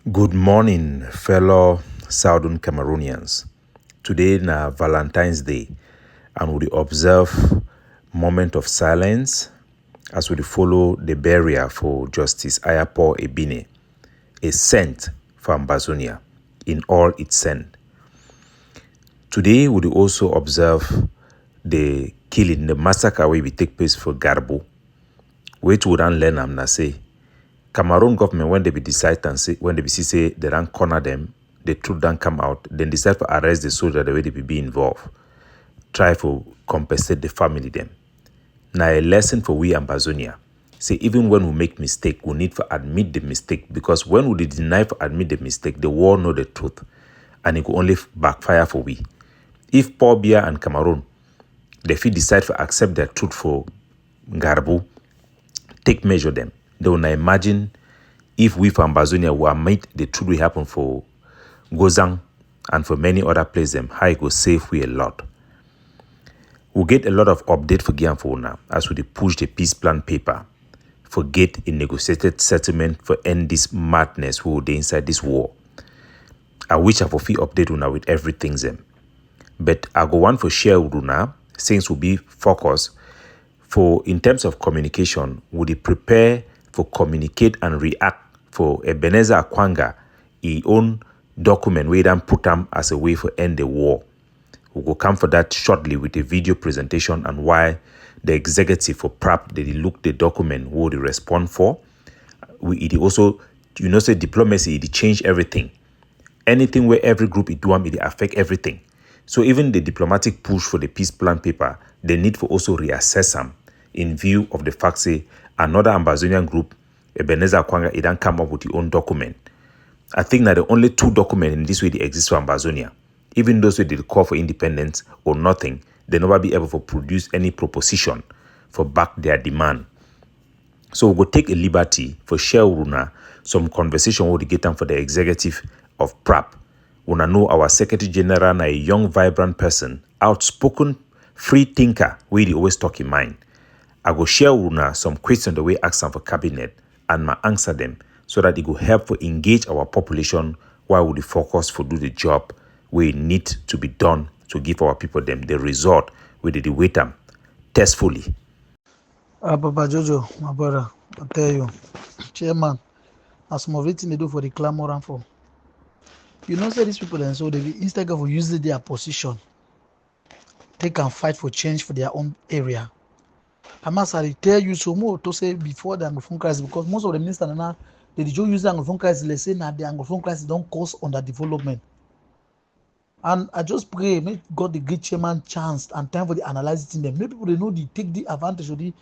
Good morning, fellow Southern Cameroonians. Today na Valentine's Day, and we observe moment of silence as we follow the burial for Justice Ayapo Ebine, a saint for Ambazonia in all its saint. Today we also observe the killing, the massacre wey be take place for Garbo, which we don learn am na say Cameroon government, when they be decide and say, when they be say they don't corner them, the truth don't come out, then decide to arrest the soldier the way they be involved. Try to compensate the family them. Now a lesson for we Ambazonia. Say even when we make mistake, we need to admit the mistake, because when we deny to admit the mistake, the world know the truth, and it will only backfire for we. If Paul Biya and Cameroon, they feel decide to accept their truth for Garbu, take measure them. They will now imagine if we from Ambazonia were made the truth will happen for Gozang and for many other places, them how it go save we a lot. We'll get a lot of update for Gianfo now as we push the peace plan paper for get a negotiated settlement for end this madness we will inside this war. I wish I for fee update now with everything them. But I go one for share with now since we'll be focused for in terms of communication, would he prepare for communicate and react for Ebenezer Akwanga, his own document we then put them as a way for end the war. We will come for that shortly with a video presentation and why the executive for PRAP they look the document will they respond for. It also, say diplomacy it change everything. Anything where every group it do it affect everything. So even the diplomatic push for the peace plan paper, they need for also reassess them in view of the fact say another Ambazonian group, Ebenezer Akwanga, it don't come up with the own document. I think that the only two documents in this way they exist for Ambazonia. Even those who did call for independence or nothing, they never be able to produce any proposition for back their demand. So we'll take a liberty for share Uruna some conversation with the get them for the executive of PRAP. When I know our Secretary General na a young, vibrant person, outspoken, free thinker, where they always talk in mind. I go share Uruna some questions the way ask them for cabinet and ma answer them so that it will help for engage our population while we focus for do the job we need to be done to give our people them the result we did wait them testfully. Papa Jojo, my brother, I tell you, chairman, as some of it they do for the clamor and for. You know, say these people and so they instead of using their position, they can fight for change for their own area. I must tell you so more to say before the Anglophone crisis, because most of the ministers now they just use the Anglophone crisis, let's say now the Anglophone crisis don't cause underdevelopment. And I just pray, make God the great chairman chance and time for the analyzing them. Maybe people they know they take the advantage of the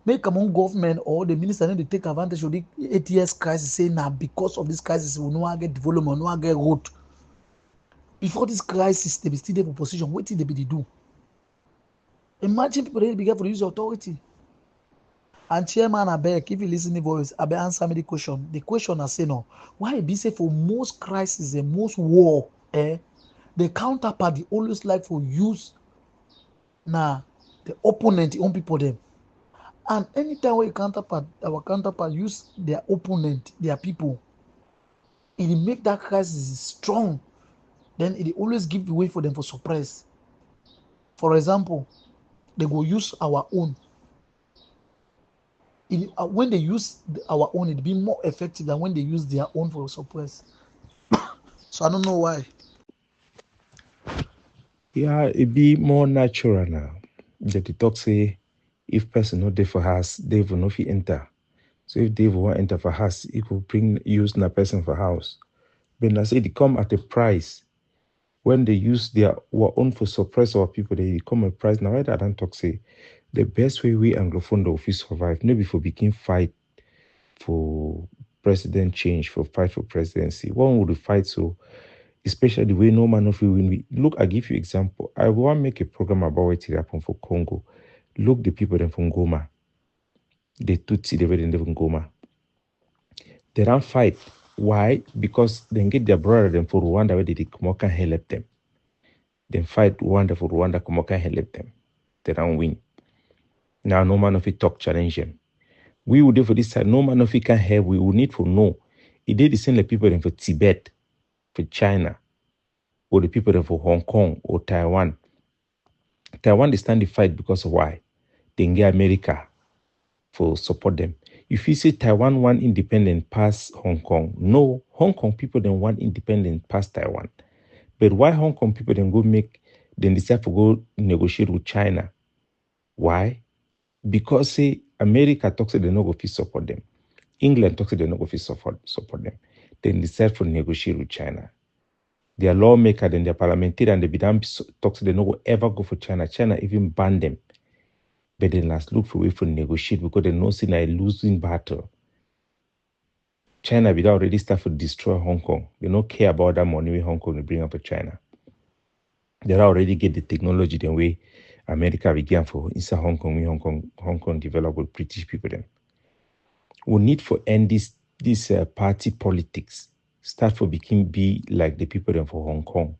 make among government or the minister then they take advantage of the ATS crisis, saying now because of this crisis we no get development, no get road. Before this crisis, they be still there for position. What did they be do? Imagine people they be for the use of authority. And chairman, I beg, if you listen to the voice, I beg answer me the question. The question I say no. Why it be say for most crises and most war, the counterpart they always like for use now the opponent own people them. And anytime our counterpart use their opponent, their people, it make that crisis strong. Then it always give the way for them for suppress. For example, they go use our own. When they use our own, it be more effective than when they use their own for suppress. So I don't know why. Yeah, it be more natural now. That the talk say if person not there for house, they will not fit enter. So if they will want enter for house, it will bring use na person for house. But I say they come at a price. When they use their own for suppress our people, they come at a price. Now I don't talk say the best way we Anglophone the office survive, maybe for begin fight for president change, for fight for presidency. One would fight so especially the way no man of you win. Look, I give you example. I want to make a program about what happen for Congo. Look the people them from Goma. The Tutsi, the way they from Goma. They don't fight. Why? Because they get their brother them for Rwanda where they come can help them. Then fight Rwanda for Rwanda come can help them. They don't win. Now no man of it talk challenge them. We would do for this side, no man of it can help. We will need to know It did the same like people for Tibet, for China, or the people for Hong Kong or Taiwan. Taiwan, they stand the fight because of why? They get America for support them. If you say Taiwan want independent past Hong Kong, no, Hong Kong people don't want independent past Taiwan. But why Hong Kong people then decide to go negotiate with China? Why? Because say America talks they no go fit support them. England talks they no go fit support them. Then decide to negotiate with China. Their lawmaker, then their parliamentarian, they be damn talks they no go ever go for China. China even ban them. But they last look for a way to negotiate because they know see a losing battle. China be already start to destroy Hong Kong. They don't care about that money Hong Kong will bring up to China. They already get the technology the way America began for inside Hong Kong, when Hong Kong develop with British people then. We need for end this party politics. Start for be like the people then for Hong Kong,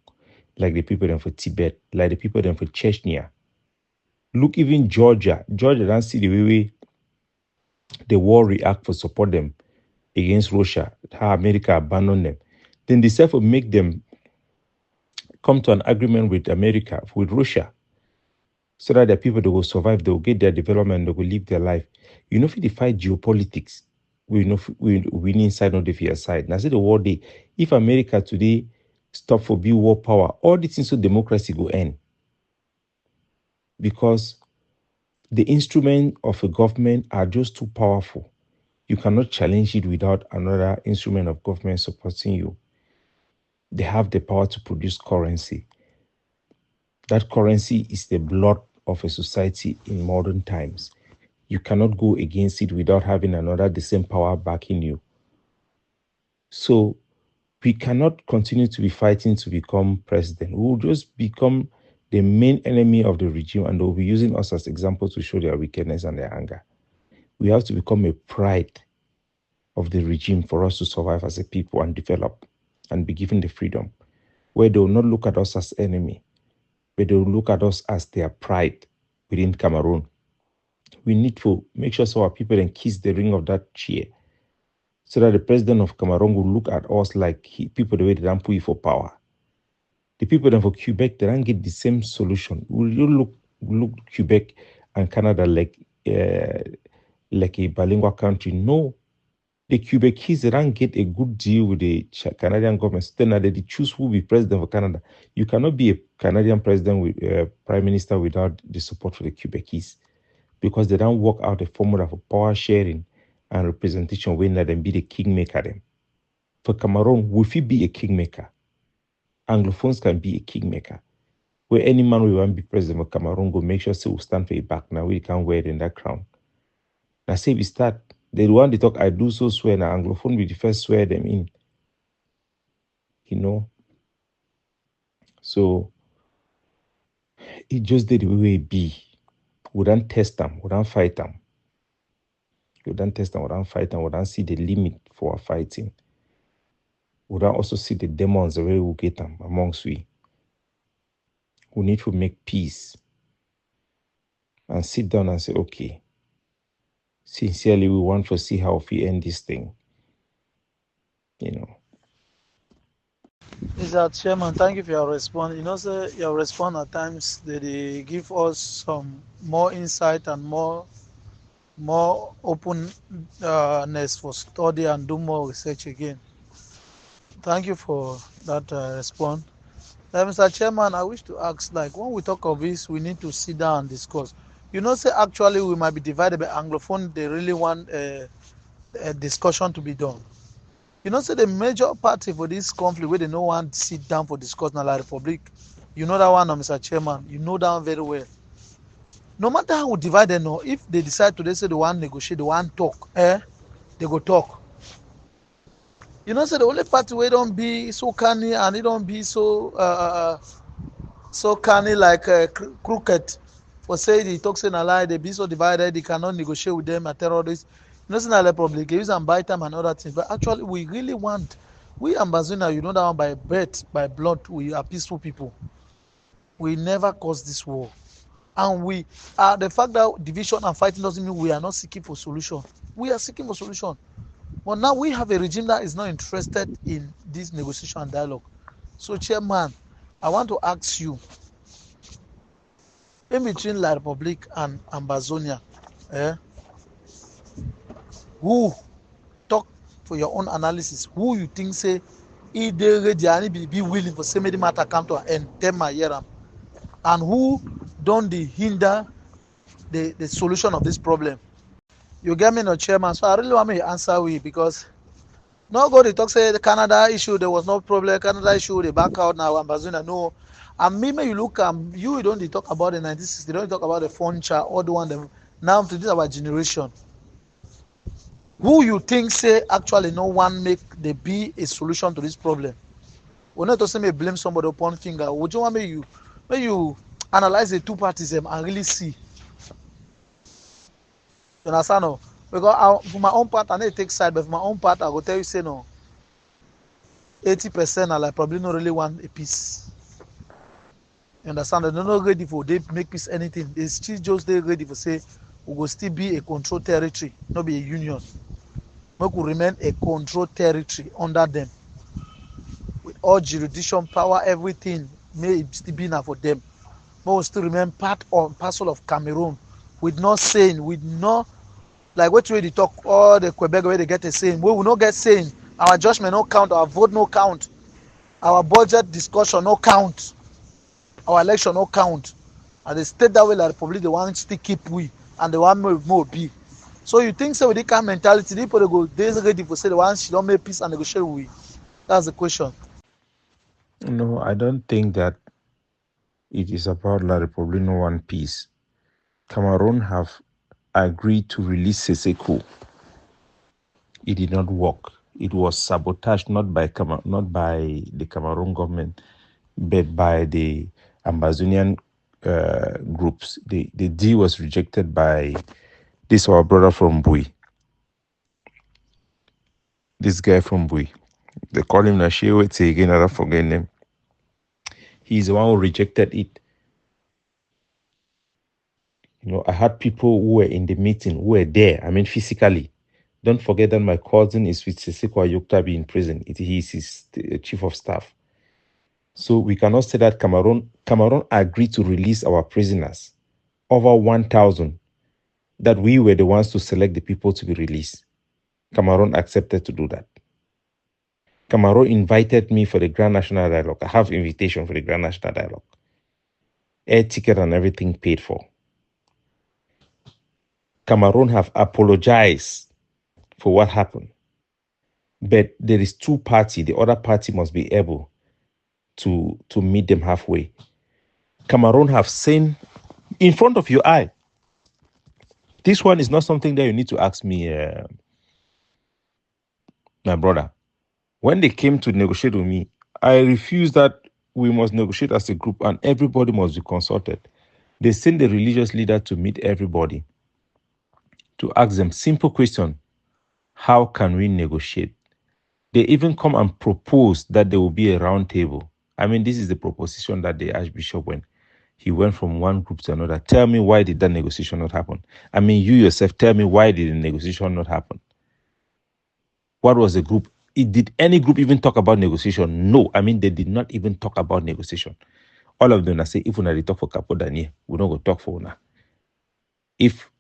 like the people then for Tibet, like the people then for Chechnya. Look, even Georgia don't see the way the war react for support them against Russia, how America abandoned them. Then they say for make them come to an agreement with America, with Russia, so that the people that will survive, they will get their development, they will live their life. You know, if you fight geopolitics, we know we win inside, not the fear side. Now, say the war day, if America today stop for be war power, all the things of democracy go end. Because the instrument of a government are just too powerful. You cannot challenge it without another instrument of government supporting you. They have the power to produce currency. That currency is the blood of a society in modern times. You cannot go against it without having another the same power backing you. So we cannot continue to be fighting to become president. We will just become the main enemy of the regime, and they will be using us as examples to show their wickedness and their anger. We have to become a pride of the regime for us to survive as a people and develop and be given the freedom, where they will not look at us as enemy, but they will look at us as their pride within Cameroon. We need to make sure so our people then kiss the ring of that chair, so that the president of Cameroon will look at us like people the way they don't put you for power. The people then for Quebec, they don't get the same solution. Will you look Quebec and Canada like a bilingual country? No. The Quebecese, they don't get a good deal with the Canadian government. So then they choose who will be president for Canada. You cannot be a Canadian president with prime minister without the support for the Quebecese, because they don't work out a formula for power sharing and representation when they be the kingmaker them. For Cameroon, will he be a kingmaker? Anglophones can be a kingmaker. Where any man will want to be president of Cameroon, go make sure we stand for a back. Now we can wear it in that crown. Now say we start. They want to talk, I do so swear. Now Anglophone will the first swear them in. You know. So it just did the way it be. We don't test them, we don't fight them. We don't test them, we don't fight them, we don't see the limit for our fighting. We don't also see the demons the way we get them amongst we. We need to make peace and sit down and say, okay, sincerely, we want to see how we end this thing. You know. Mr. Chairman, thank you for your response. You know, sir, your response at times they give us some more insight and more openness for study and do more research again. Thank you for that response. Mr. Chairman, I wish to ask, like, when we talk of this, we need to sit down and discuss. You know, say actually we might be divided by Anglophone. They really want a discussion to be done. You know, say the major party for this conflict where they no one sit down for discussion in La Republic. You know that one, Mr. Chairman. You know that one very well. No matter how we divide them, no, if they decide to, they say they want negotiate, they want talk, they go talk. You know, say the only party where don't be so canny and it don't be so canny like crooked. For say they talk saying a lie, they be so divided, they cannot negotiate with them, a terrorist. You know, say the Republic, they use and buy time and other things. But actually, we really want, we Ambazuna, you know that one by birth, by blood, we are peaceful people. We never caused this war. And we are the fact that division and fighting doesn't mean we are not seeking for solution. We are seeking for solution. But now we have a regime that is not interested in this negotiation and dialogue. So, Chairman, I want to ask you, in between La Republique and Ambazonia, eh, who talk for your own analysis, who you think say if they ready and be willing for say make the matter come to an end, them my hear am, and who don dey hinder the solution of this problem? You get me, no, Chairman? So I really want me to answer we, because no go dey talk say the Canada issue there was no problem, Canada issue they back out now, Ambazonia no. And me, you look you don't dey talk about the 1960s, you don't talk about the Foncha, all the one them now to this our generation. Who you think say actually no one make there be a solution to this problem? We not to say me blame somebody upon finger. Would you want me you analyze the two parties and really see? You understand? No? Because for my own part, I need to take side, but for my own part, I will tell you say no. 80% are like probably not really want a peace. You understand? They're not ready for they make peace anything. They still just they ready for say we will still be a controlled territory, not be a union. We could remain a controlled territory under them. With all jurisdiction, power, everything may still be now for them. But we still remain part or parcel of Cameroon with no saying, with no, like what way they talk, all the Quebec where they get a saying. We will not get saying. Our judgment no count, our vote no count, our budget discussion no count, our election no count. And they state that way like the public, they want to still keep we, and they want more be. So you think so with this kind of mentality, people they go, they're ready for say the ones she don't make peace and negotiate with we. That's the question. No, I don't think that it is about La Republique no one peace. Cameroon have agreed to release Seseko. It did not work. It was sabotaged not by the Cameroon government, but by the Ambazonian groups. The deal was rejected by this our brother from Bui. This guy from Bui. They call him Nashewe again, I don't forget him. He's the one who rejected it. You know, I had people who were in the meeting, who were there, I mean physically. Don't forget that my cousin is with Seseko Ayoktabi in prison. He is his chief of staff. So we cannot say that Cameroon agreed to release our prisoners, over 1,000, that we were the ones to select the people to be released. Cameroon accepted to do that. Cameroon invited me for the Grand National Dialogue. I have invitation for the Grand National Dialogue. Air ticket and everything paid for. Cameroon have apologized for what happened. But there is two parties. The other party must be able to meet them halfway. Cameroon have seen in front of your eye. This one is not something that you need to ask me, my brother. When they came to negotiate with me, I refused that we must negotiate as a group and everybody must be consulted. They sent the religious leader to meet everybody, to ask them simple question: how can we negotiate? They even come and propose that there will be a round table. I mean, this is the proposition that the Archbishop went. He went from one group to another. Tell me, why did that negotiation not happen? I mean, you yourself, tell me, why did the negotiation not happen? What was the group? Did any group even talk about negotiation? No. I mean, they did not even talk about negotiation. All of them are say, if we talk for Capo Daniel, we don't go talk for una. If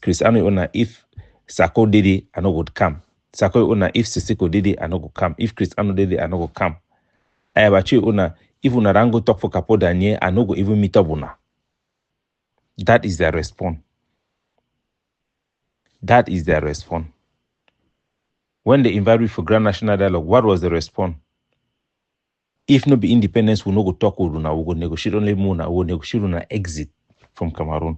Cristiano una, if Sako did it, I know would come. Sako una, if Sisiko did it, I know go come. If Cristiano did it, I know go come. Ayabachi una, if una rango talk for Capo Daniel, I know go even meet up una. That is their response. That is their response. When they invited for Grand National Dialogue, what was the response? If no be independence, we no go talk with una, we go negotiate only Muna, we go negotiate on exit from Cameroon.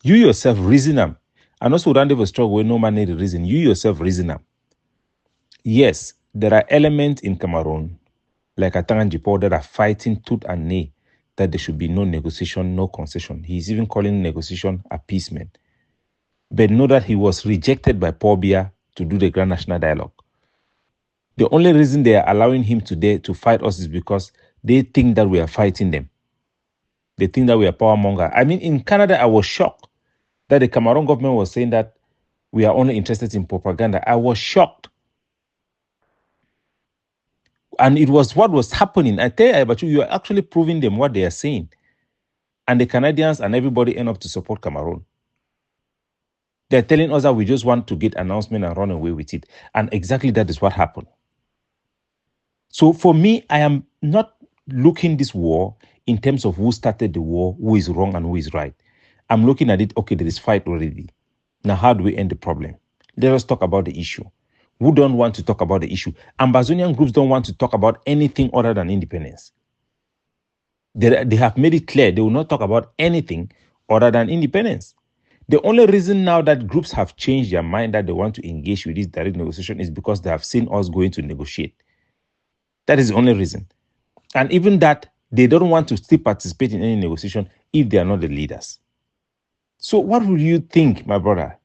You yourself reason them. And also, we don't have a struggle with no man need a reason. You yourself reason them. Yes, there are elements in Cameroon, like Atanganjipo, that are fighting tooth and nail that there should be no negotiation, no concession. He's even calling negotiation appeasement. But know that he was rejected by Paul Biya to do the Grand National Dialogue. The only reason they are allowing him today to fight us is because they think that we are fighting them. They think that we are power monger. I mean, in Canada, I was shocked that the Cameroon government was saying that We are only interested in propaganda. I was shocked. And it was what was happening. I tell you, but you are actually proving them what they are saying. And the Canadians and everybody end up to support Cameroon. They're telling us that we just want to get announcement and run away with it. And exactly that is what happened. So for me, I am not looking this war in terms of who started the war, who is wrong and who is right. I'm looking at it, okay, there is fight already. Now, how do we end the problem? Let us talk about the issue. Who don't want to talk about the issue? Ambazonian groups don't want to talk about anything other than independence. They have made it clear they will not talk about anything other than independence. The only reason now that groups have changed their mind that they want to engage with this direct negotiation is because they have seen us going to negotiate. That is the only reason. And even that, they don't want to still participate in any negotiation if they are not the leaders. So what would you think, my brother?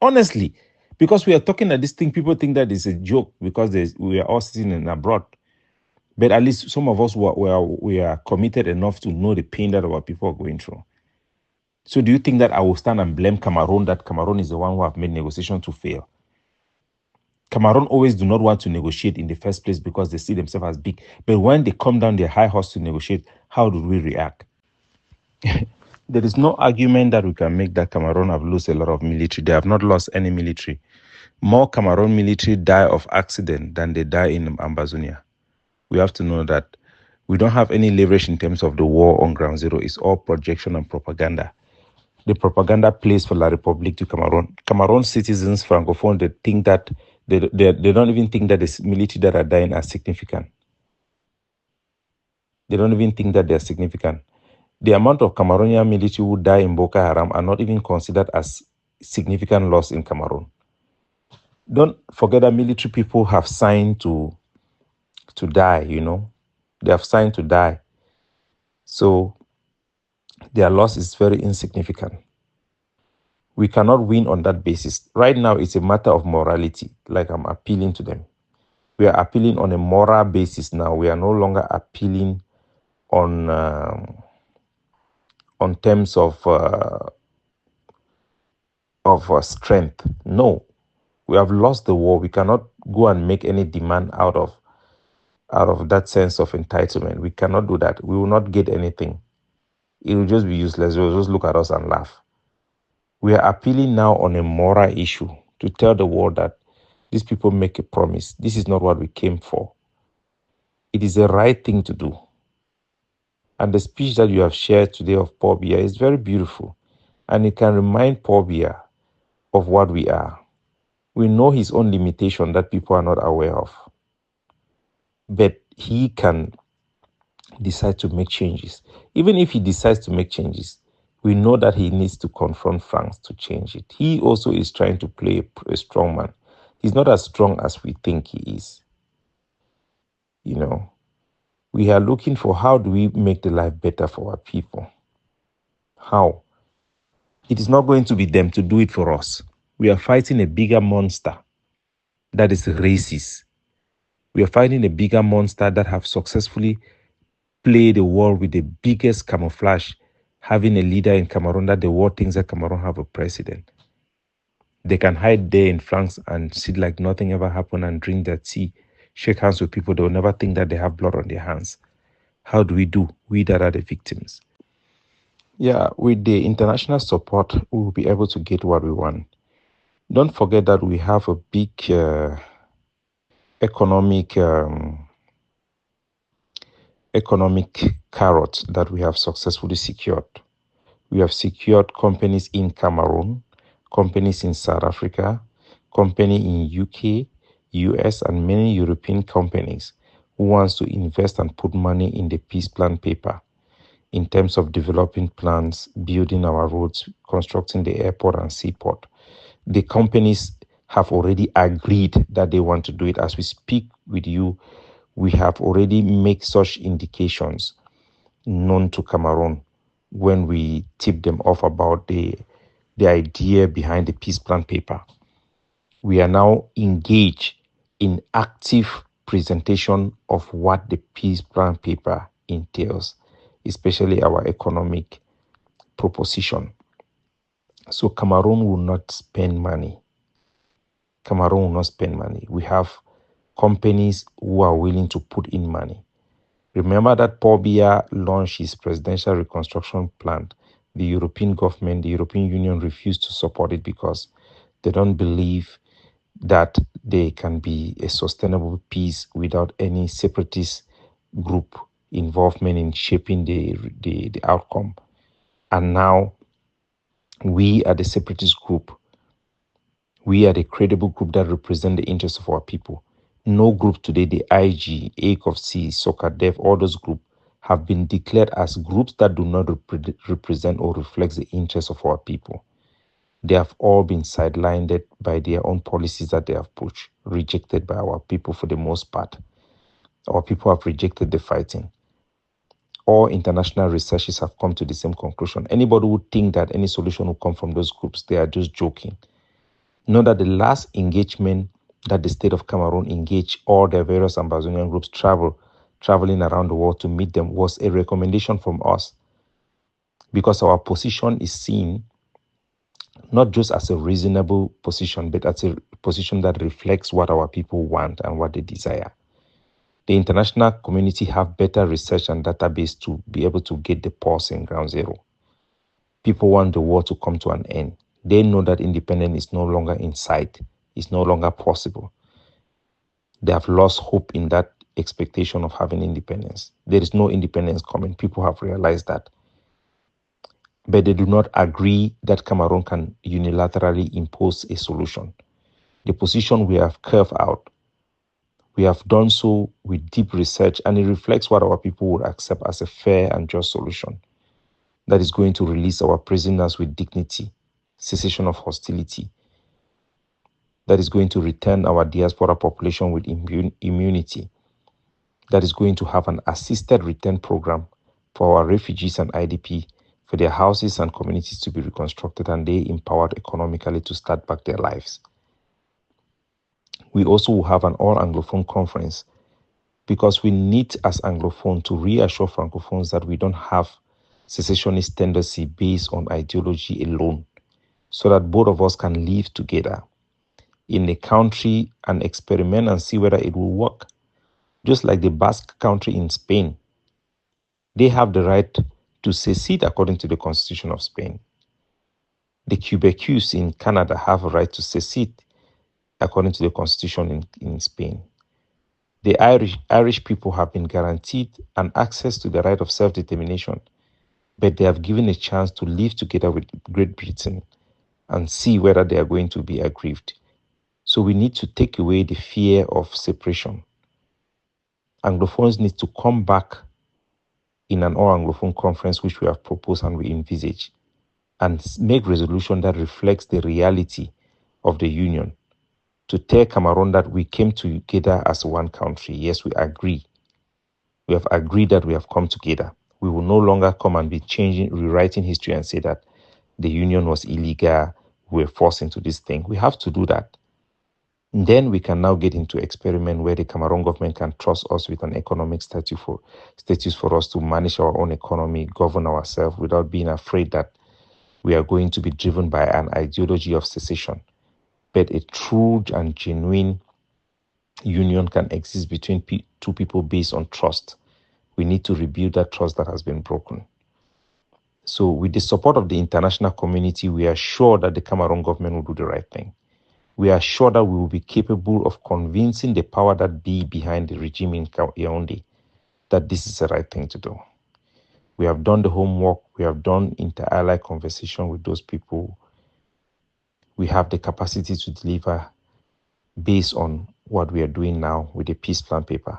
Honestly, because we are talking at this thing, people think that it's a joke because we are all sitting in abroad. But at least some of us we are committed enough to know the pain that our people are going through. So do you think that I will stand and blame Cameroon, that Cameroon is the one who have made negotiation to fail? Cameroon always do not want to negotiate in the first place because they see themselves as big. But when they come down their high horse to negotiate, how do we react? There is no argument that we can make that Cameroon have lost a lot of military. They have not lost any military. More Cameroon military die of accident than they die in Ambazonia. We have to know that we don't have any leverage in terms of the war on ground zero. It's all projection and propaganda. The propaganda plays for La République du Cameroon. Cameroon citizens, Francophone, they think that they don't even think that the military that are dying are significant. They don't even think that they're significant. The amount of Cameroonian military who die in Boko Haram are not even considered as significant loss in Cameroon. Don't forget that military people have signed to die, They have signed to die. So their loss is very insignificant. We cannot win on that basis. Right now, it's a matter of morality, like I'm appealing to them. We are appealing on a moral basis now. We are no longer appealing on terms of strength. No, we have lost the war. We cannot go and make any demand out of that sense of entitlement. We cannot do that. We will not get anything. It will just be useless. They will just look at us and laugh. We are appealing now on a moral issue to tell the world that these people make a promise. This is not what we came for. It is the right thing to do. And the speech that you have shared today of Paul Biya is very beautiful. And it can remind Paul Biya of what we are. We know his own limitation that people are not aware of. But he can decide to make changes. Even if he decides to make changes, we know that he needs to confront France to change it. He also is trying to play a strong man. He's not as strong as we think he is. We are looking for how do we make the life better for our people. How? It is not going to be them to do it for us. We are fighting a bigger monster that is racist. We are fighting a bigger monster that have successfully played the world with the biggest camouflage, having a leader in Cameroon that the world thinks that Cameroon have a president. They can hide there in France and sit like nothing ever happened and drink their tea, shake hands with people. They will never think that they have blood on their hands. How do? We that are the victims. Yeah, with the international support, we will be able to get what we want. Don't forget that we have a big economic carrot that we have successfully secured. We have secured companies in Cameroon, companies in South Africa, company in UK, US, and many European companies who wants to invest and put money in the peace plan paper in terms of developing plans, building our roads, constructing the airport and seaport. The companies have already agreed that they want to do it. As we speak with you, we have already made such indications known to Cameroon when we tip them off about the idea behind the peace plan paper. We are now engaged in active presentation of what the peace plan paper entails, especially our economic proposition. So Cameroon will not spend money. Cameroon will not spend money. We have companies who are willing to put in money. Remember that Paul Biya launched his presidential reconstruction plan. The European government, the European Union refused to support it because they don't believe that there can be a sustainable peace without any separatist group involvement in shaping the outcome. And now we are the separatist group. We are the credible group that represent the interests of our people. No group today, the IG, ACOFC, SOCADEF, all those groups have been declared as groups that do not represent or reflect the interests of our people. They have all been sidelined by their own policies that they have pushed, rejected by our people for the most part. Our people have rejected the fighting. All international researches have come to the same conclusion. Anybody who think that any solution will come from those groups, they are just joking. Know that the last engagement that the state of Cameroon engaged all the various Amazonian groups traveling around the world to meet them was a recommendation from us, because our position is seen not just as a reasonable position, but as a position that reflects what our people want and what they desire. The international community have better research and database to be able to get the pulse in ground zero. People want the war to come to an end. They know that independence is no longer in sight, it's no longer possible. They have lost hope in that expectation of having independence. There is no independence coming. People have realized that. But they do not agree that Cameroon can unilaterally impose a solution. The position we have carved out, we have done so with deep research, and it reflects what our people would accept as a fair and just solution that is going to release our prisoners with dignity, cessation of hostility, that is going to return our diaspora population with immunity, that is going to have an assisted return program for our refugees and IDP, for their houses and communities to be reconstructed and they empowered economically to start back their lives. We also will have an all-Anglophone conference because we need as Anglophone to reassure Francophones that we don't have secessionist tendency based on ideology alone, so that both of us can live together in a country and experiment and see whether it will work. Just like the Basque country in Spain, they have the right to secede according to the Constitution of Spain. The Quebecers in Canada have a right to secede according to the Constitution in Spain. The Irish people have been guaranteed an access to the right of self-determination, but they have given a chance to live together with Great Britain and see whether they are going to be aggrieved. So we need to take away the fear of separation. Anglophones need to come back in an all-Anglophone conference, which we have proposed and we envisage, and make resolution that reflects the reality of the union, to tell Cameroon that we came together as one country. Yes, we agree. We have agreed that we have come together. We will no longer come and be rewriting history and say that the union was illegal, we were forced into this thing. We have to do that. And then we can now get into experiment where the Cameroon government can trust us with an economic status for us to manage our own economy, govern ourselves without being afraid that we are going to be driven by an ideology of secession. But a true and genuine union can exist between two people based on trust. We need to rebuild that trust that has been broken. So with the support of the international community, we are sure that the Cameroon government will do the right thing. We are sure that we will be capable of convincing the power that be behind the regime in Yaoundé that this is the right thing to do. We have done the homework. We have done inter-ally conversation with those people. We have the capacity to deliver based on what we are doing now with the peace plan paper.